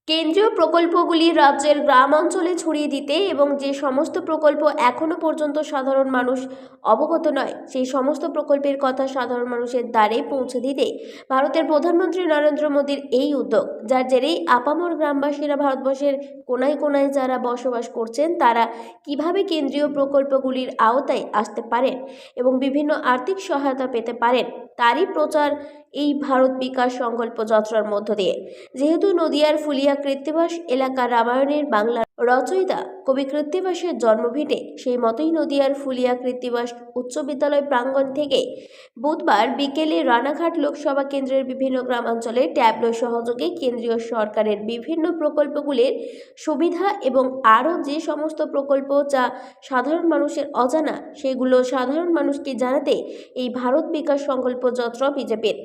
কেন্দ্রীয় প্রকল্পগুলি রাজ্যের গ্রাম অঞ্চলে ছড়িয়ে দিতে এবং যে সমস্ত প্রকল্প এখনো পর্যন্ত সাধারণ মানুষ অবগত নয় সেই সমস্ত প্রকল্পের কথা সাধারণ মানুষের দ্বারে পৌঁছে দিতে ভারতের প্রধানমন্ত্রী নরেন্দ্র মোদীর এই উদ্যোগ, যার জেরেই আপামর গ্রামবাসীরা ভারতবর্ষের কোনায় কোনায় যারা বসবাস করছেন তারা কিভাবে কেন্দ্রীয় প্রকল্পগুলির আওতায় আসতে পারেন এবং বিভিন্ন আর্থিক সহায়তা পেতে পারেন তারই প্রচার এই ভারত বিকাশ সংকল্প যাত্রার মধ্য দিয়ে। যেহেতু নদিয়ার ফুলিয়া কৃত্তিবাস এলাকা রামায়ণের বাংলা রচয়িতা কবি কৃত্তিবাসের জন্মভিটে, সেই মতোই নদিয়ার ফুলিয়া কৃত্তিবাস উচ্চ বিদ্যালয় প্রাঙ্গণ থেকে বুধবার বিকেলে রানাঘাট লোকসভা কেন্দ্রের বিভিন্ন গ্রামাঞ্চলে ট্যাবলো সহযোগে কেন্দ্রীয় সরকারের বিভিন্ন প্রকল্পগুলির সুবিধা এবং আরও যে সমস্ত প্রকল্প যা সাধারণ মানুষের অজানা সেগুলো সাধারণ মানুষকে জানাতে এই ভারত বিকাশ সংকল্প যাত্রা বিজেপির।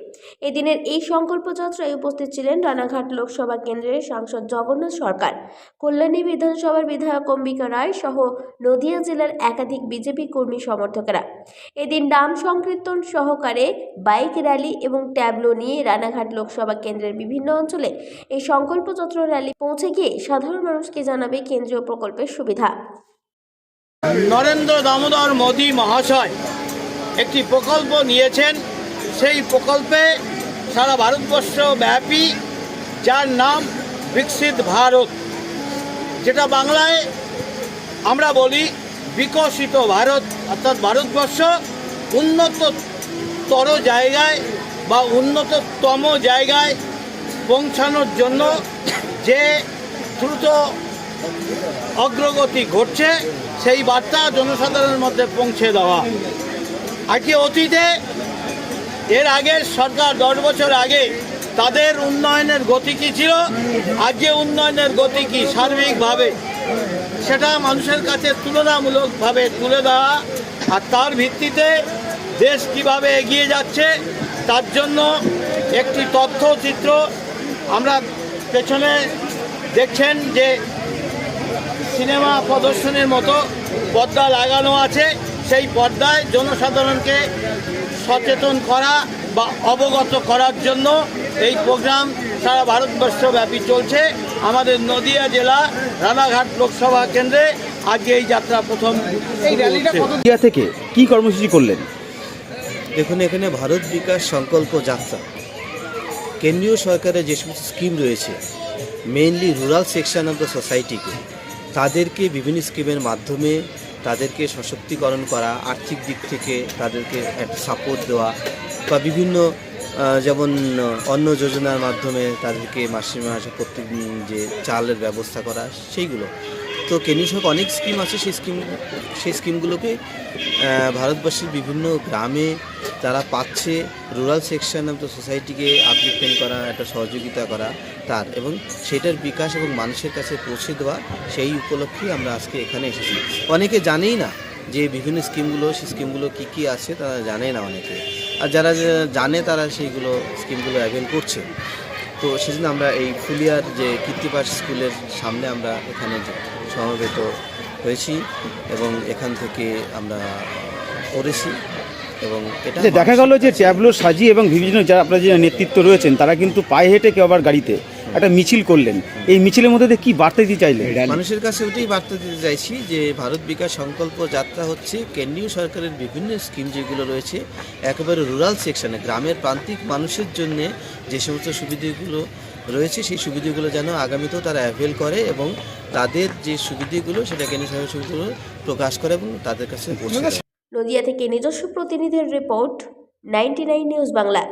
এদিনের এই সংকল্প যাত্রায় উপস্থিত ছিলেন রানাঘাট লোকসভা কেন্দ্রের সাংসদ জগন্নাথ সরকার, কল্যাণী বিধানসভার বিধায়ক অম্বিকা রায় সহ নদিয়া জেলার একাধিক বিজেপি কর্মী সমর্থকেরা। এদিন নাম সংকীর্তন সহকারে বাইক র্যালি এবং ট্যাবলো নিয়ে রানাঘাট লোকসভা কেন্দ্রের বিভিন্ন অঞ্চলে এই সংকল্প যাত্রা র্যালি পৌঁছে গিয়ে সাধারণ মানুষকে জানাবে কেন্দ্রীয় প্রকল্পের সুবিধা। নরেন্দ্র দামোদর মোদী মহাশয় একটি প্রকল্প নিয়েছেন, সেই প্রকল্পে সারা ভারতবর্ষ ব্যাপী, যার নাম বিকশিত ভারত, যেটা বাংলায় আমরা বলি বিকশিত ভারত, অর্থাৎ ভারতবর্ষ উন্নততর জায়গায় বা উন্নততম জায়গায় পৌঁছানোর জন্য যে দ্রুত অগ্রগতি ঘটছে সেই বার্তা জনসাধারণের মধ্যে পৌঁছে দেওয়া। আজকে অতীতে এর আগের সরকার 10 বছর আগে তাদের উন্নয়নের গতি কী ছিল, আজকে উন্নয়নের গতি কী সার্বিকভাবে সেটা মানুষের কাছে তুলনামূলকভাবে তুলে দেওয়া, আর তার ভিত্তিতে দেশ কিভাবে এগিয়ে যাচ্ছে তার জন্য একটি তথ্যচিত্র আমরা পেছনে দেখছেন যে সিনেমা প্রদর্শনের মতো পর্দা লাগানো আছে, সেই পর্দায় জনসাধারণকে সচেতন করা বা অবগত করার জন্য এই প্রোগ্রাম সারা ভারতবর্ষব্যাপী চলছে। আমাদের নদিয়া জেলা রানাঘাট লোকসভা কেন্দ্রে আজকে এই যাত্রা প্রথম। এই র্যালিটা নদিয়া থেকে কি কর্মসূচি করলেন? দেখুন, এখানে ভারত বিকাশ সংকল্প যাত্রা কেন্দ্রীয় সরকারের যে সমস্ত স্কিম রয়েছে, mainly rural section of the সোসাইটিকে তাদেরকে বিভিন্ন স্কিমের মাধ্যমে তাদেরকে সশক্তিকরণ করা, আর্থিক দিক থেকে তাদেরকে একটা সাপোর্ট দেওয়া, বা বিভিন্ন যেমন অন্ন যোজনার মাধ্যমে তাদেরকে মাসে মাসে প্রত্যেক যে চালের ব্যবস্থা করা, সেইগুলো তো কেন্দ্রীয় সরকার অনেক স্কিম আছে। সেই স্কিমগুলোকে ভারতবর্ষের বিভিন্ন গ্রামে যারা পাচ্ছে, রুরাল সেকশন অফ দ্য সোসাইটিকে আপলিফমেন্ট করা, একটা সহযোগিতা করা তার, এবং সেটার বিকাশ এবং মানুষের কাছে পৌঁছে দেওয়া, সেই উপলক্ষেই আমরা আজকে এখানে এসেছি। অনেকে জানেই না যে বিভিন্ন স্কিমগুলো, সেই স্কিমগুলো কী কী আছে তারা জানে না অনেকে, আর যারা জানে তারা সেইগুলো স্কিমগুলো অ্যাভেল করছে। তো সেজন্য আমরা এই ফুলিয়ার যে কৃত্তিবাস স্কুলের সামনে আমরা এখানে সমবেত হয়েছি এবং এখান থেকে আমরা করেছি। এবং এটা দেখা গেল যে ট্যাবলো সাজিয়ে এবং বিভিন্ন যারা আপনার যে নেতৃত্ব রয়েছেন তারা কিন্তু পায়ে হেঁটে কেউ আবার গাড়িতে একটা মিছিল করলেন। এই মিছিলের মধ্যে কি বার্তা দিতে চাইলেন? মানুষের কাছে ওটাই বার্তা দিতে চাইছি যে ভারত বিকাশ সংকল্প যাত্রা হচ্ছে কেন্দ্রীয় সরকারের বিভিন্ন স্কিম যেগুলো রয়েছে একেবারে রুরাল সেকশনে, গ্রামের প্রান্তিক মানুষের জন্যে যে সমস্ত সুবিধাগুলো রয়েছে সেই সুবিধাগুলো যেন আগামীতেও তারা অ্যাভেল করে এবং তাদের যে সুবিধাগুলো সেটা কেন্দ্রীয় সরকারের সুবিধাগুলো প্রকাশ করে এবং তাদের কাছে পৌঁছে দেয়। নদিয়া থেকে নিজস্ব প্রতিনিধির রিপোর্ট, 99 নিউজ বাংলা।